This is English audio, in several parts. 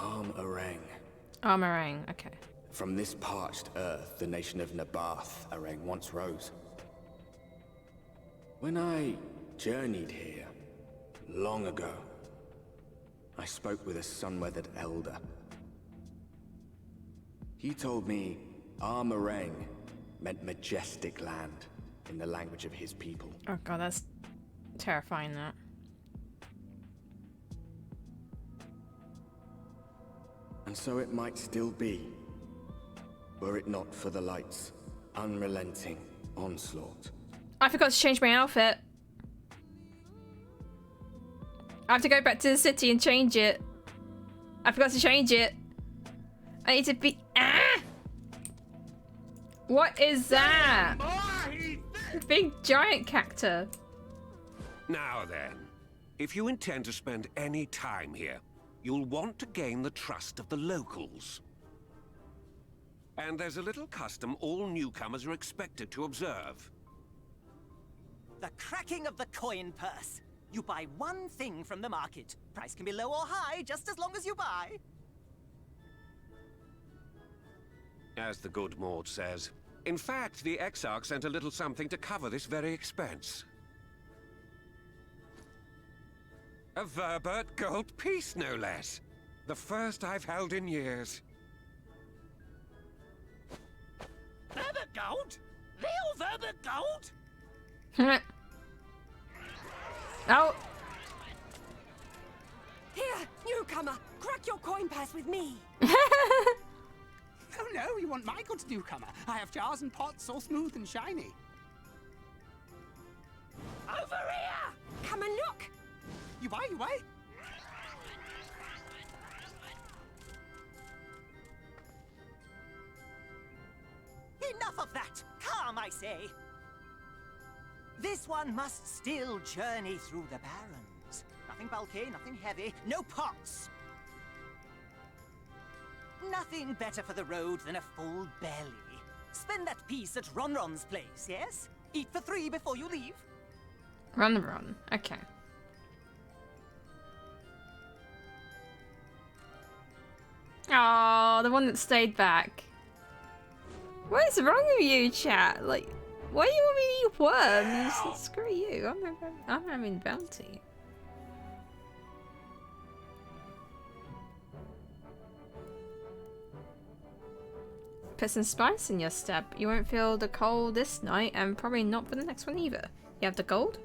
Amh Araeng. Amh Araeng, okay. From this parched earth, the nation of Nabath Araeng once rose. When I journeyed here, long ago, I spoke with a sun-weathered elder. He told me Amh Araeng meant majestic land in the language of his people. Oh god, that's terrifying, that. And so it might still be, were it not for the light's unrelenting onslaught. I forgot to change my outfit. I have to go back to the city and change it. I forgot to change it. I need to be... Ah! What is that? Big giant cactus. Now then, if you intend to spend any time here, you'll want to gain the trust of the locals. And there's a little custom all newcomers are expected to observe. The cracking of the coin purse. You buy one thing from the market. Price can be low or high, just as long as you buy. As the good Maud says. In fact, the Exarch sent a little something to cover this very expense. A Verbert gold piece, no less. The first I've held in years. Verbert gold? Real Verbert gold? Oh. Here, newcomer, crack your coin purse with me. Oh no, you want my goods, newcomer? I have jars and pots all smooth and shiny. Over here! Come and look. You buy, you buy. Enough of that! Calm, I say! This one must still journey through the barrens. Nothing bulky, nothing heavy, no pots. Nothing better for the road than a full belly. Spend that piece at Ronron's place, yes? Eat for 3 before you leave. Ron. Okay. Oh, the one that stayed back. What is wrong with you, chat? Like, why do you want me to eat worms? Screw you. I'm having bounty. Put some spice in your step. You won't feel the cold this night, and probably not for the next one either. You have the gold?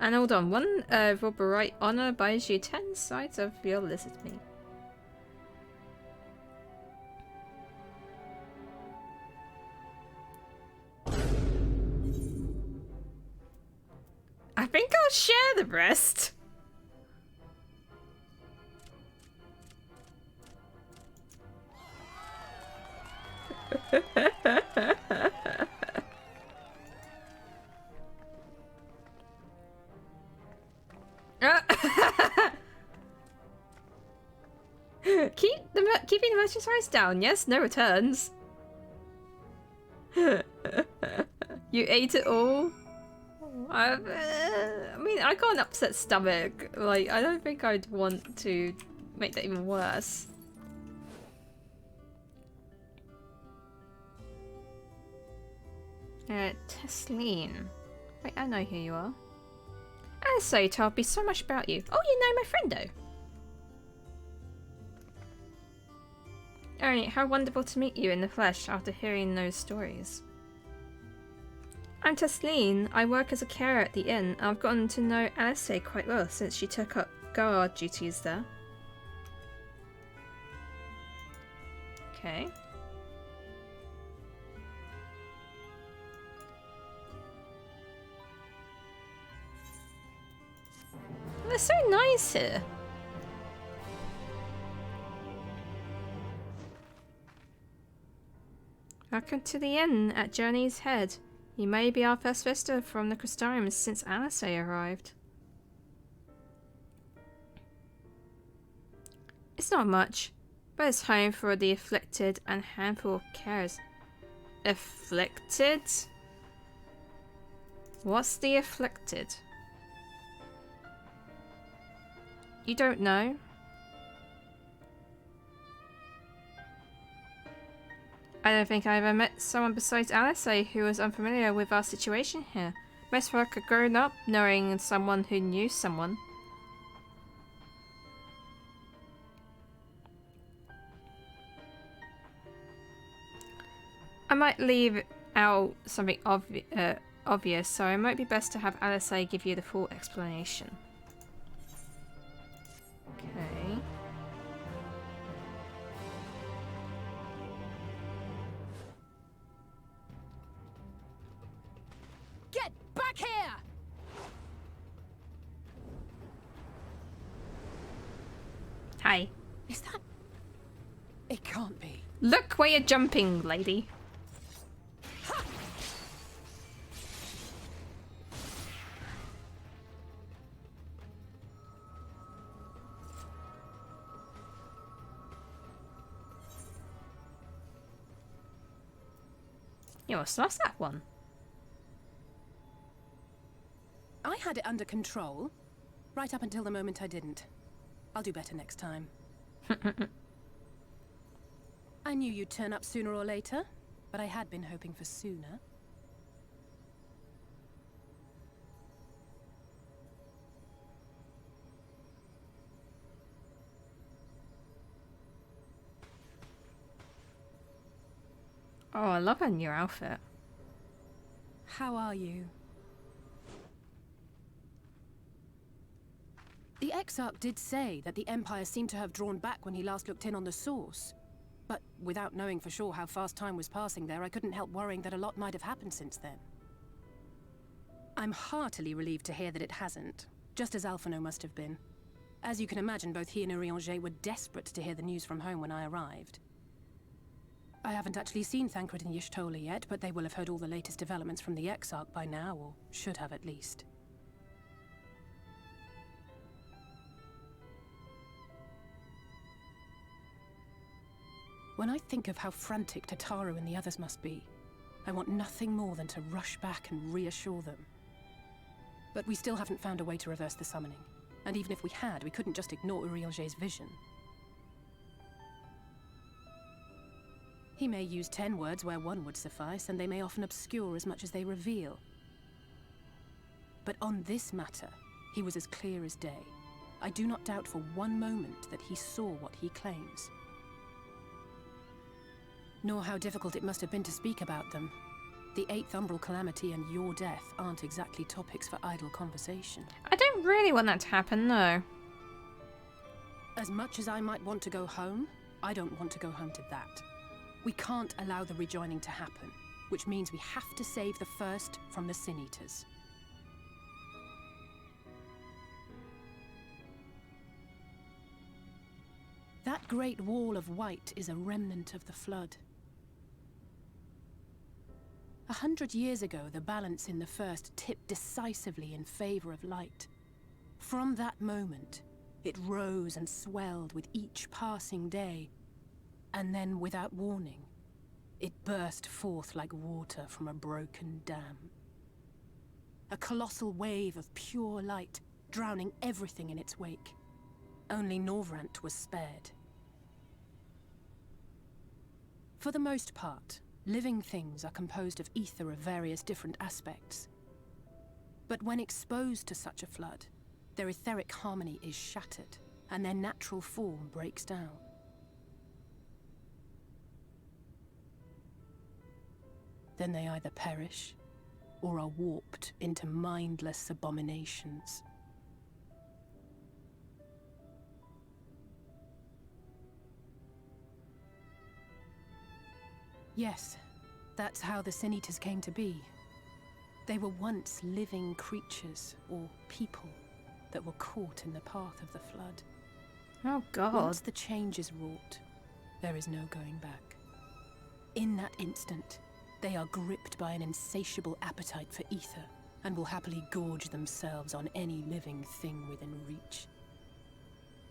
And hold on, one Robberite honor buys you 10 sides of your lizard meat. I think I'll share the rest. Keeping the merchandise down, yes, no returns. You ate it all? I mean, I got an upset stomach. Like, I don't think I'd want to make that even worse. Tesleen. Wait, I know who you are. Alisaie told me so much about you. Oh, you know my friendo. Alright, how wonderful to meet you in the flesh after hearing those stories. I'm Tesleen. I work as a carer at the inn, and I've gotten to know Alisaie quite well since she took up guard duties there. Okay. They're so nice here. Welcome to the inn at Journey's Head. You may be our first visitor from the Crystarium since Alisaie arrived. It's not much, but it's home for the afflicted and a handful of carers. Afflicted? What's the afflicted? You don't know? I don't think I ever met someone besides Alisaie who was unfamiliar with our situation here. Most folk are grown up knowing someone who knew someone. I might leave out something obvious, so it might be best to have Alisaie give you the full explanation. Okay. Get back here! Hi. Is that... It can't be. Look where you're jumping, lady. You almost lost that one. I had it under control, right up until the moment I didn't. I'll do better next time. I knew you'd turn up sooner or later, but I had been hoping for sooner. Oh, I love her new outfit. How are you? The Exarch did say that the Empire seemed to have drawn back when he last looked in on the source. But without knowing for sure how fast time was passing there, I couldn't help worrying that a lot might have happened since then. I'm heartily relieved to hear that it hasn't, just as Alphino must have been. As you can imagine, both he and Araeng were desperate to hear the news from home when I arrived. I haven't actually seen Thancred and Y'shtola yet, but they will have heard all the latest developments from the Exarch by now, or should have at least. When I think of how frantic Tataru and the others must be, I want nothing more than to rush back and reassure them. But we still haven't found a way to reverse the summoning. And even if we had, we couldn't just ignore Uriel's vision. He may use 10 words where one would suffice, and they may often obscure as much as they reveal. But on this matter, he was as clear as day. I do not doubt for one moment that he saw what he claims. Nor how difficult it must have been to speak about them. The 8th Umbral Calamity and your death aren't exactly topics for idle conversation. I don't really want that to happen, though. As much as I might want to go home, I don't want to go home to that. We can't allow the rejoining to happen, which means we have to save the first from the Sin Eaters. That great wall of white is a remnant of the Flood. 100 years ago, the balance in the first tipped decisively in favor of light. From that moment, it rose and swelled with each passing day, and then, without warning, it burst forth like water from a broken dam. A colossal wave of pure light, drowning everything in its wake. Only Norvrant was spared. For the most part, living things are composed of ether of various different aspects. But when exposed to such a flood, their etheric harmony is shattered, and their natural form breaks down. Then they either perish, or are warped into mindless abominations. Yes, that's how the Sin Eaters came to be. They were once living creatures, or people, that were caught in the path of the Flood. Oh, God. Once the change is wrought, there is no going back. In that instant, they are gripped by an insatiable appetite for ether, and will happily gorge themselves on any living thing within reach.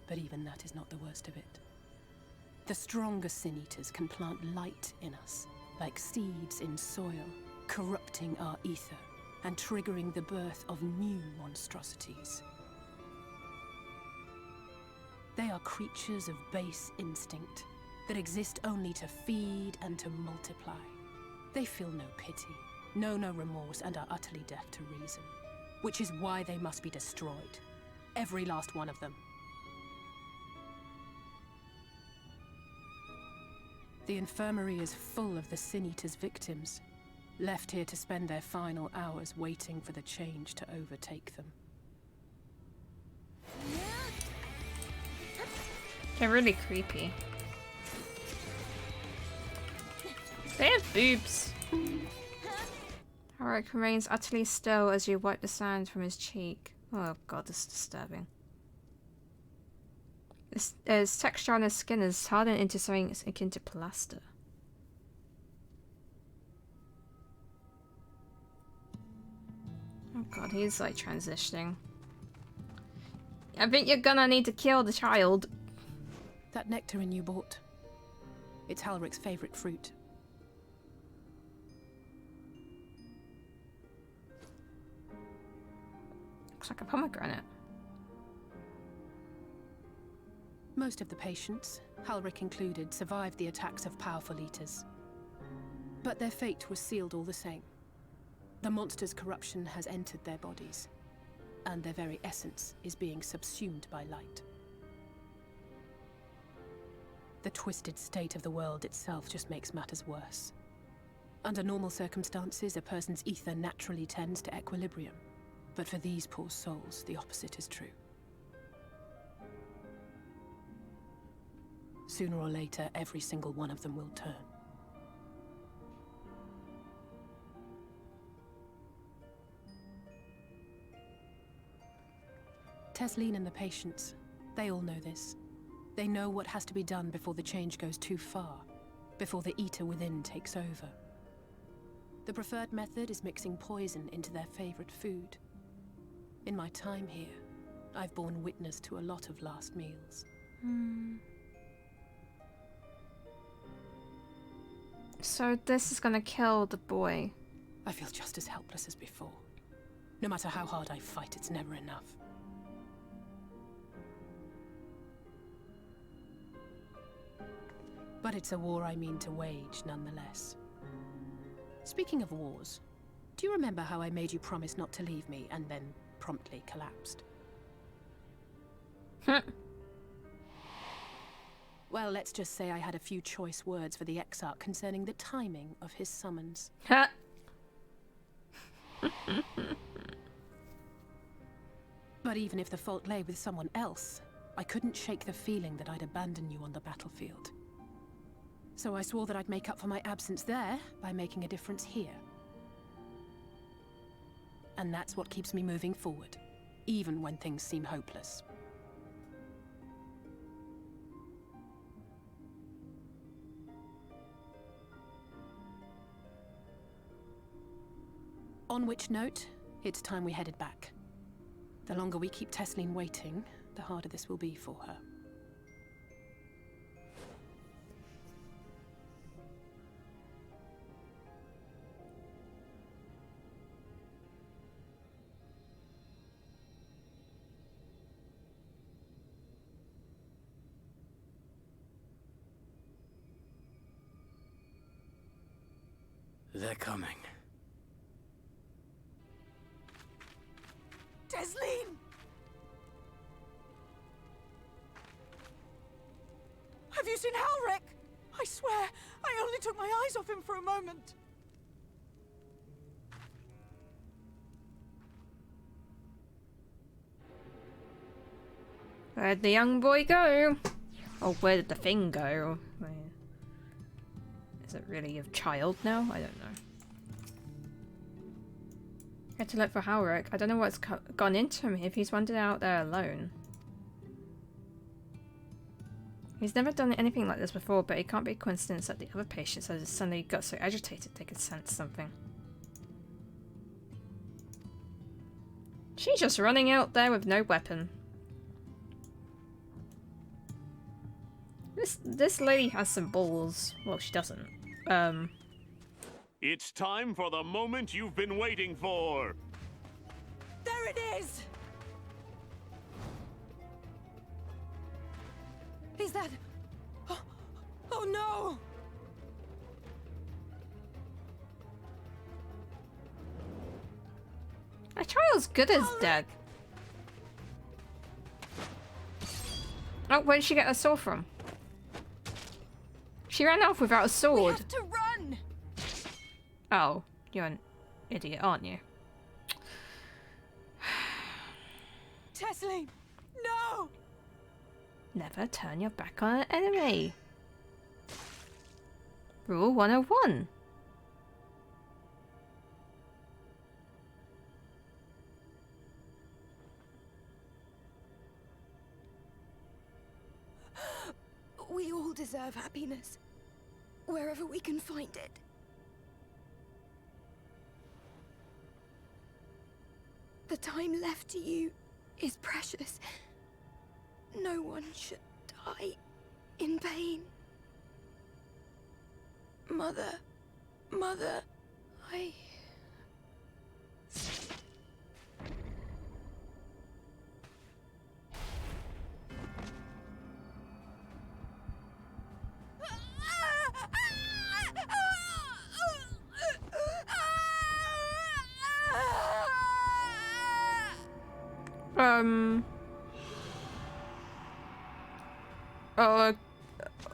But even that is not the worst of it. The stronger Sin Eaters can plant light in us, like seeds in soil, corrupting our ether, and triggering the birth of new monstrosities. They are creatures of base instinct that exist only to feed and to multiply. They feel no pity, know no remorse, and are utterly deaf to reason. Which is why they must be destroyed. Every last one of them. The infirmary is full of the Sin Eater's victims, left here to spend their final hours waiting for the change to overtake them. They're really creepy. They have boobs. Araeng remains utterly still as you wipe the sand from his cheek. Oh god, this is disturbing. His texture on his skin is hardened into something akin to plaster. Oh god, he's like transitioning. I think you're gonna need to kill the child. That nectarine you bought. It's Halrick's favorite fruit. Looks like a pomegranate. Most of the patients, Halrick included, survived the attacks of powerful eaters. But their fate was sealed all the same. The monster's corruption has entered their bodies, and their very essence is being subsumed by light. The twisted state of the world itself just makes matters worse. Under normal circumstances, a person's ether naturally tends to equilibrium. But for these poor souls, the opposite is true. Sooner or later, every single one of them will turn. Tesleen and the patients, they all know this. They know what has to be done before the change goes too far, before the eater within takes over. The preferred method is mixing poison into their favorite food. In my time here, I've borne witness to a lot of last meals. So this is gonna kill the boy. I feel just as helpless as before. No matter how hard I fight, it's never enough. But it's a war I mean to wage, nonetheless. Speaking of wars, do you remember how I made you promise not to leave me and then promptly collapsed? Well, let's just say I had a few choice words for the Exarch concerning the timing of his summons. But even if the fault lay with someone else, I couldn't shake the feeling that I'd abandon you on the battlefield. So I swore that I'd make up for my absence there by making a difference here. And that's what keeps me moving forward, even when things seem hopeless. On which note, it's time we headed back. The longer we keep Tesleen waiting, the harder this will be for her. They're coming. Tesleen! Have you seen Halrick? I swear, I only took my eyes off him for a moment. Where'd the young boy go? Or where did the thing go? Is it really a child now? I don't know. I had to look for Halrick. I don't know what's gone into him if he's wandered out there alone. He's never done anything like this before, but it can't be a coincidence that the other patients have suddenly got so agitated they could sense something. She's just running out there with no weapon. This lady has some balls. Well, she doesn't. It's time for the moment you've been waiting for! There it is! is that? Oh, oh no! A child's good as dead. Oh, where did she get her sword from? She ran off without a sword. We have to run! Oh, you're an idiot, aren't you? Tesleen, no! Never turn your back on an enemy. Rule 101. We all deserve happiness, wherever we can find it. The time left to you is precious. No one should die in pain. Mother, I...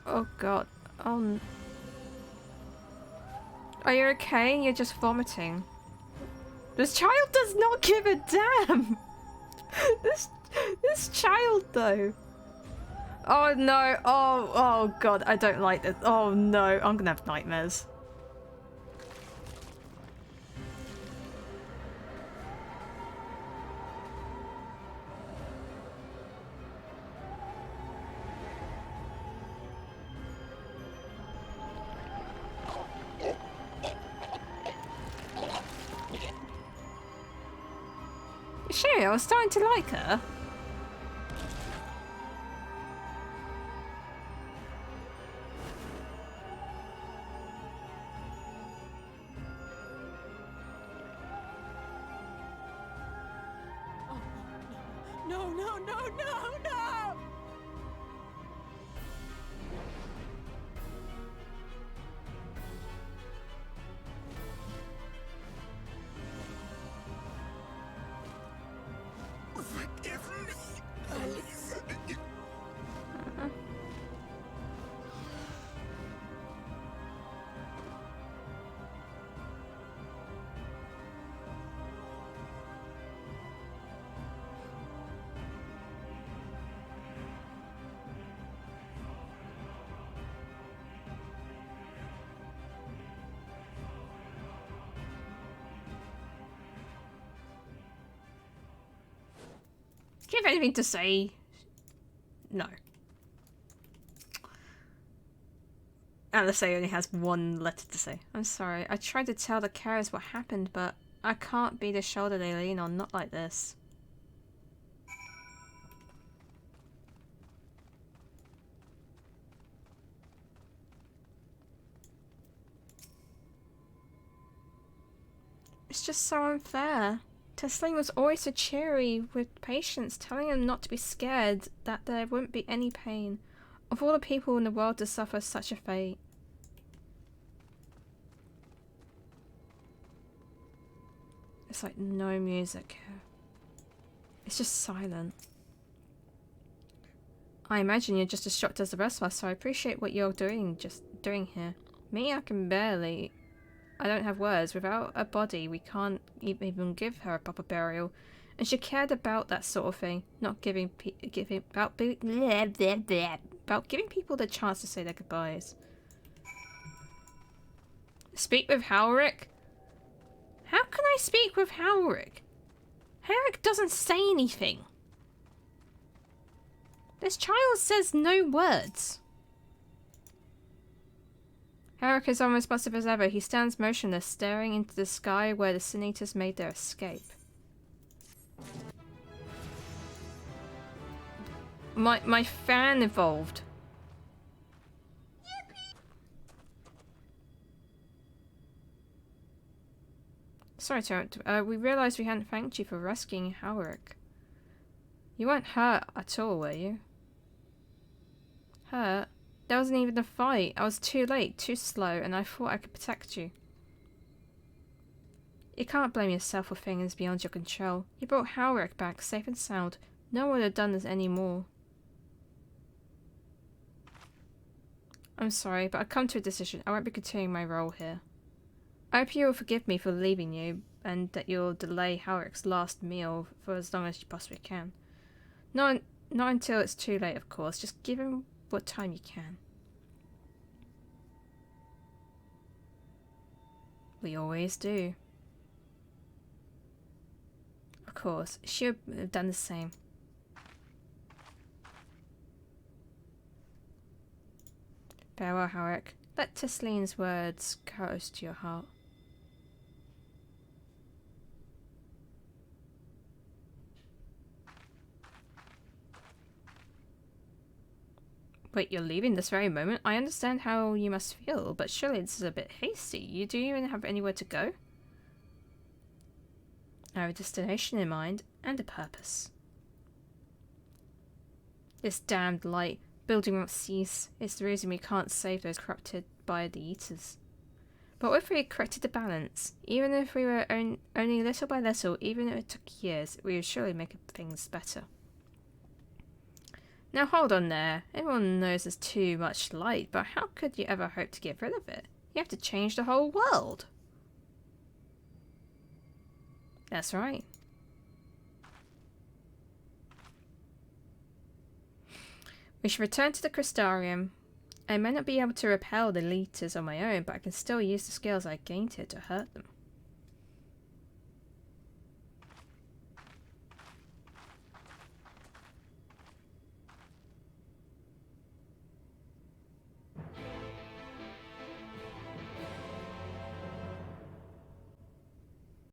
Oh god. Are you okay? You're just vomiting. This child does not give a damn. This child though. Oh no. Oh god. I don't like this. Oh no. I'm gonna have nightmares. Sherry, I was starting to like her. No, no, no, no, no! Forgive me, Alisaie. Do you have anything to say? No. Alisaie only has one letter to say. I'm sorry. I tried to tell the carers what happened, but I can't be the shoulder they lean on. Not like this. It's just so unfair. Tesleen was always so cheery with patients, telling them not to be scared, that there wouldn't be any pain. Of all the people in the world to suffer such a fate. It's like no music here. It's just silent. I imagine you're just as shocked as the rest of us, so I appreciate what you're doing here. Me, I can barely... I don't have words. Without a body, we can't even give her a proper burial. And she cared about that sort of thing, not giving about giving people the chance to say their goodbyes. Speak with Halric? How can I speak with Halric? Halric doesn't say anything. This child says no words. Halric is unresponsive as ever. He stands motionless, staring into the sky where the Sin Eaters made their escape. My fan evolved. Sorry, Tarrant. We realised we hadn't thanked you for rescuing Halric. You weren't hurt at all, were you? hurt. There wasn't even a fight. I was too late, too slow, and I thought I could protect you. You can't blame yourself for things beyond your control. You brought Amh Araeng back safe and sound. No one would have done this anymore. I'm sorry, but I've come to a decision. I won't be continuing my role here. I hope you will forgive me for leaving you, and that you'll delay Amh Araeng's last meal for as long as you possibly can. Not until it's too late, of course. Just give him what time you can. We always do. Of course, she would have done the same. Farewell, Amh Araeng. Let Tesleen's words go close to your heart. Wait, you're leaving this very moment? I understand how you must feel, but surely this is a bit hasty. You don't even have anywhere to go? I have a destination in mind, and a purpose. This damned light, building won't cease. It's the reason we can't save those corrupted by the Eaters. But what if we corrected the balance? Even if we were only little by little, even if it took years, we would surely make things better. Now hold on there. Everyone knows there's too much light, but how could you ever hope to get rid of it? You have to change the whole world. That's right. We should return to the Crystarium. I may not be able to repel the Eaters on my own, but I can still use the skills I gained here to hurt them.